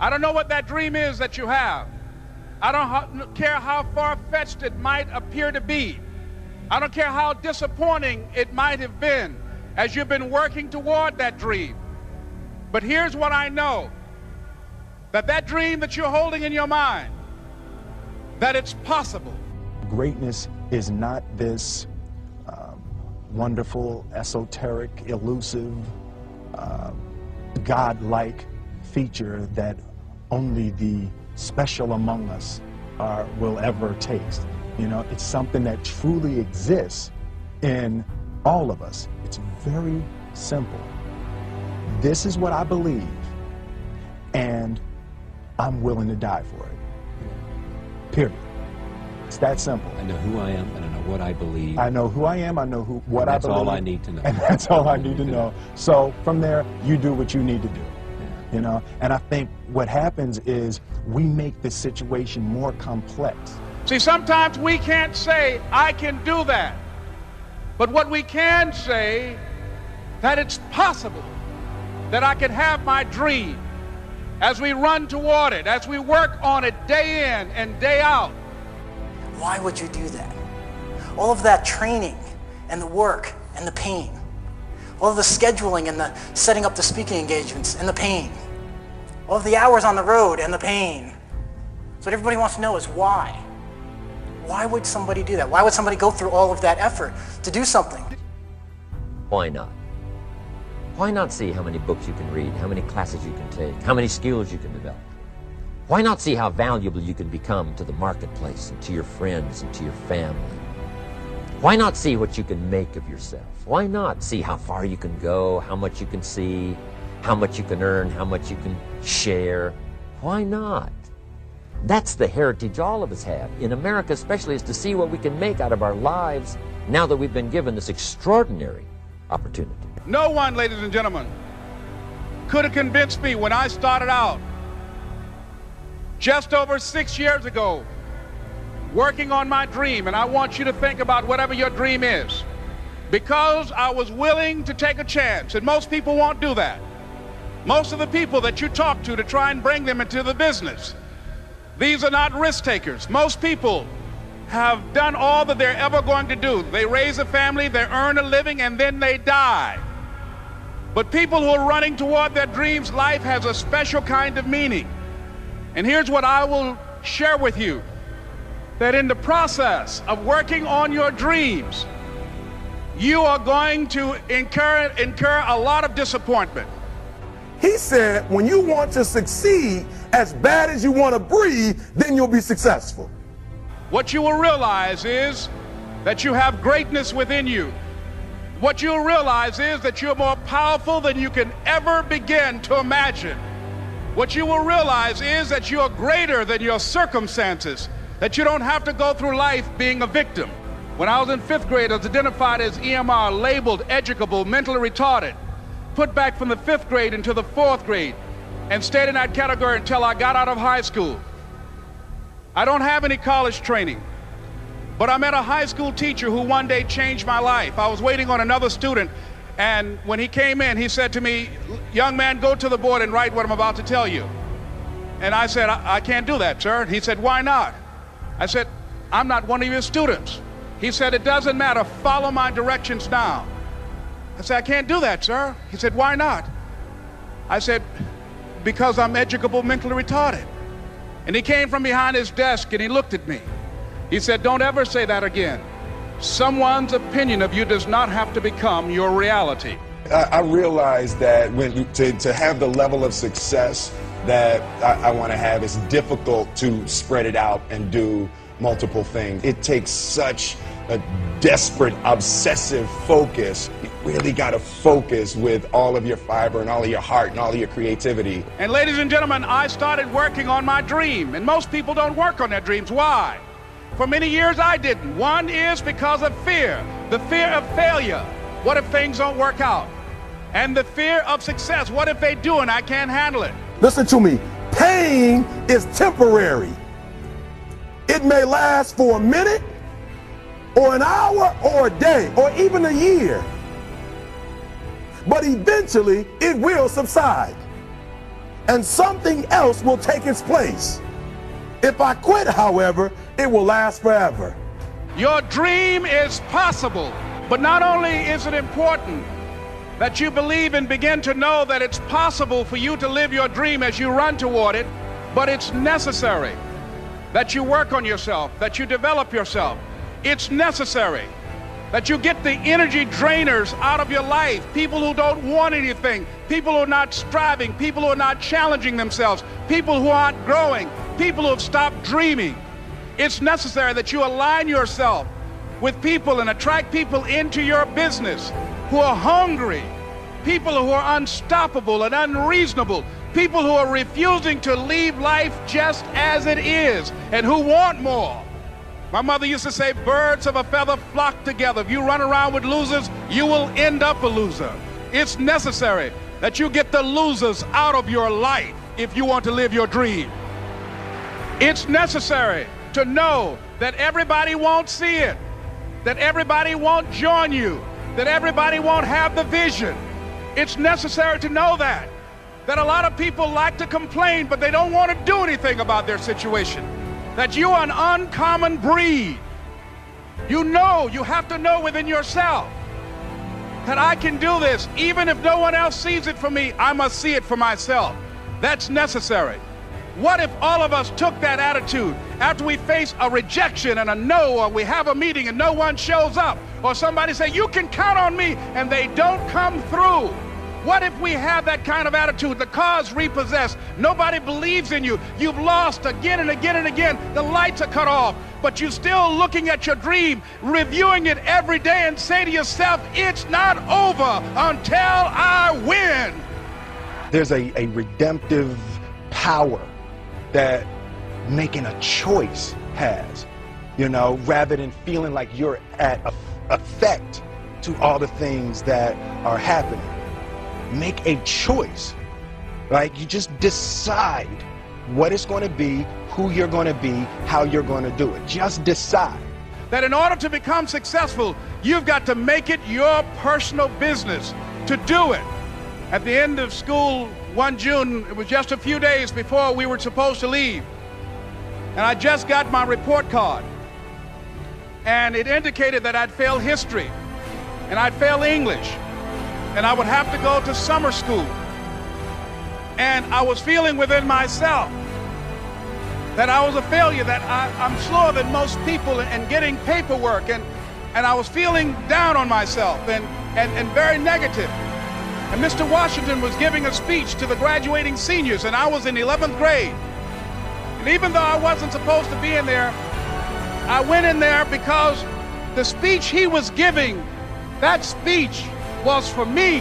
I don't know what that dream is that you have. I don't care how far-fetched it might appear to be. I don't care how disappointing it might have been as you've been working toward that dream. But here's what I know, that that dream that you're holding in your mind, that it's possible. Greatness is not this wonderful, esoteric, elusive, God-like feature that only the special among us will ever taste. You know, it's something that truly exists in all of us. It's very simple. This is what I believe, and I'm willing to die for it. Period. It's that simple. I know who I am, and I know what I believe. I know who I am, I know what I believe. That's all I need to know. And that's all I need to know. So from there, you do what you need to do. Yeah. You know, and I think what happens is we make the situation more complex. See, sometimes we can't say, I can do that. But what we can say, that it's possible that I can have my dream as we run toward it, as we work on it day in and day out. Why would you do that? All of that training and the work and the pain, all of the scheduling and the setting up the speaking engagements and the pain, all of the hours on the road and the pain. So what everybody wants to know is why? Why would somebody do that? Why would somebody go through all of that effort to do something? Why not? Why not see how many books you can read, how many classes you can take, how many skills you can develop? Why not see how valuable you can become to the marketplace and to your friends and to your family? Why not see what you can make of yourself? Why not see how far you can go, how much you can see, how much you can earn, how much you can share? Why not? That's the heritage all of us have, in America especially, is to see what we can make out of our lives now that we've been given this extraordinary opportunity. No one, ladies and gentlemen, could have convinced me when I started out just over 6 years ago working on my dream, and I want you to think about whatever your dream is, because I was willing to take a chance, and most people won't do that. Most of the people that you talk to try and bring them into the business, these are not risk takers. Most people have done all that they're ever going to do. They raise a family, they earn a living, and then they die. But people who are running toward their dreams, life has a special kind of meaning. And here's what I will share with you, that in the process of working on your dreams, you are going to incur a lot of disappointment. He said, when you want to succeed as bad as you want to breathe, then you'll be successful. What you will realize is that you have greatness within you. What you'll realize is that you're more powerful than you can ever begin to imagine. What you will realize is that you are greater than your circumstances, that you don't have to go through life being a victim. When I was in 5th grade, I was identified as EMR, labeled educable, mentally retarded, put back from the 5th grade into the 4th grade, and stayed in that category until I got out of high school. I don't have any college training, but I met a high school teacher who one day changed my life. I was waiting on another student, and when he came in, he said to me, "Young man, go to the board and write what I'm about to tell you." And I said, I can't do that, sir. He said, "Why not?" I said, "I'm not one of your students." He said, "It doesn't matter, follow my directions now." I said, "I can't do that, sir." He said, "Why not?" I said, "Because I'm educable, mentally retarded." And he came from behind his desk and he looked at me. He said, "Don't ever say that again. Someone's opinion of you does not have to become your reality." I realized that to have the level of success that I want to have, it's difficult to spread it out and do multiple things. It takes such a desperate, obsessive focus. You really got to focus with all of your fiber and all of your heart and all of your creativity. And ladies and gentlemen, I started working on my dream, and most people don't work on their dreams. Why? For many years I didn't. One is because of fear, the fear of failure. What if things don't work out? And the fear of success. What if they do and I can't handle it? Listen to me. Pain is temporary. It may last for a minute, or an hour, or a day, or even a year. But eventually, it will subside. and something else will take its place. If I quit, however, it will last forever. Your dream is possible, but not only is it important that you believe and begin to know that it's possible for you to live your dream as you run toward it, but it's necessary that you work on yourself, that you develop yourself. It's necessary that you get the energy drainers out of your life, people who don't want anything, people who are not striving, people who are not challenging themselves, people who aren't growing, people who have stopped dreaming. It's necessary that you align yourself with people and attract people into your business who are hungry, people who are unstoppable and unreasonable, people who are refusing to leave life just as it is and who want more. My mother used to say, birds of a feather flock together. If you run around with losers, you will end up a loser. It's necessary that you get the losers out of your life if you want to live your dream. It's necessary to know that everybody won't see it, that everybody won't join you, that everybody won't have the vision. It's necessary to know that a lot of people like to complain, but they don't want to do anything about their situation. That you are an uncommon breed. You know, you have to know within yourself that I can do this. Even if no one else sees it for me, I must see it for myself. That's necessary. What if all of us took that attitude after we face a rejection and a no, or we have a meeting and no one shows up, or somebody say, you can count on me, and they don't come through? What if we have that kind of attitude? The car's repossessed. Nobody believes in you. You've lost again and again and again. The lights are cut off, but you're still looking at your dream, reviewing it every day, and say to yourself, it's not over until I win. There's a redemptive power that making a choice has, you know, rather than feeling like you're at effect to all the things that are happening. Make a choice. Like, you just decide what it's going to be, who you're going to be, how you're going to do it. Just decide. That in order to become successful, you've got to make it your personal business to do it. At the end of school one June, it was just a few days before we were supposed to leave, and I just got my report card, and it indicated that I'd failed history and I'd failed English, and I would have to go to summer school. And I was feeling within myself that I was a failure, that I'm slower than most people in getting paperwork, and I was feeling down on myself and very negative. And Mr. Washington was giving a speech to the graduating seniors, and I was in 11th grade. And even though I wasn't supposed to be in there, I went in there because the speech he was giving, that speech was for me.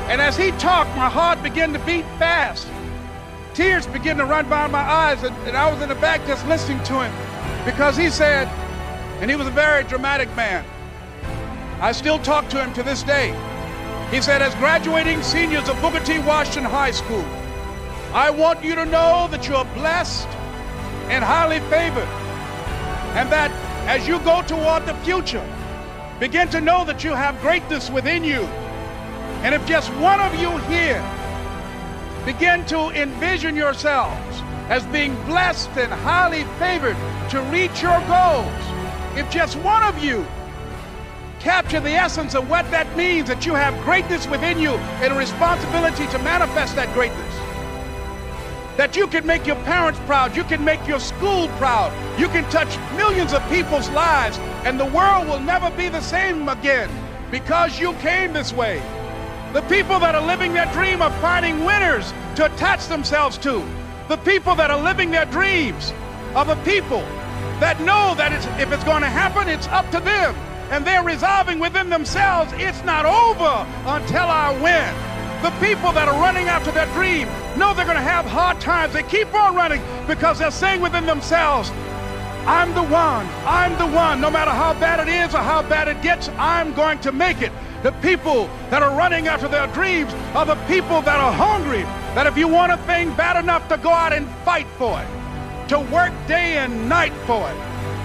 And as he talked, my heart began to beat fast. Tears began to run down my eyes, and I was in the back just listening to him, because he said, and he was a very dramatic man. I still talk to him to this day. He said, as graduating seniors of Booker T. Washington High School, I want you to know that you're blessed and highly favored, and that as you go toward the future, begin to know that you have greatness within you. And if just one of you here begin to envision yourselves as being blessed and highly favored to reach your goals, if just one of you capture the essence of what that means, that you have greatness within you and a responsibility to manifest that greatness, that you can make your parents proud, you can make your school proud, you can touch millions of people's lives, and the world will never be the same again because you came this way. The people that are living their dream are finding winners to attach themselves to. The people that are living their dreams are the people that know that if it's going to happen, it's up to them. And they're resolving within themselves, it's not over until I win. The people that are running after their dream know they're going to have hard times. They keep on running because they're saying within themselves, I'm the one, I'm the one. No matter how bad it is or how bad it gets, I'm going to make it. The people that are running after their dreams are the people that are hungry, that if you want a thing bad enough to go out and fight for it, to work day and night for it,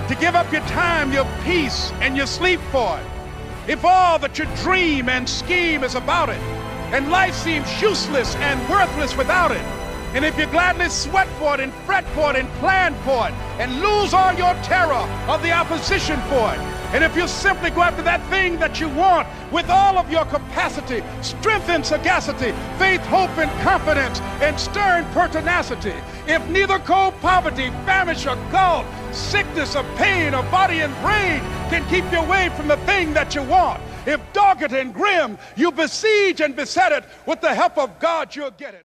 to give up your time, your peace, and your sleep for it. If all that you dream and scheme is about it, and life seems useless and worthless without it, and if you gladly sweat for it and fret for it and plan for it and lose all your terror of the opposition for it, and if you simply go after that thing that you want with all of your capacity, strength and sagacity, faith, hope and confidence, and stern pertinacity, if neither cold poverty, famish or gall, sickness or pain or body and brain can keep you away from the thing that you want, if dogged and grim you besiege and beset it, with the help of God you'll get it.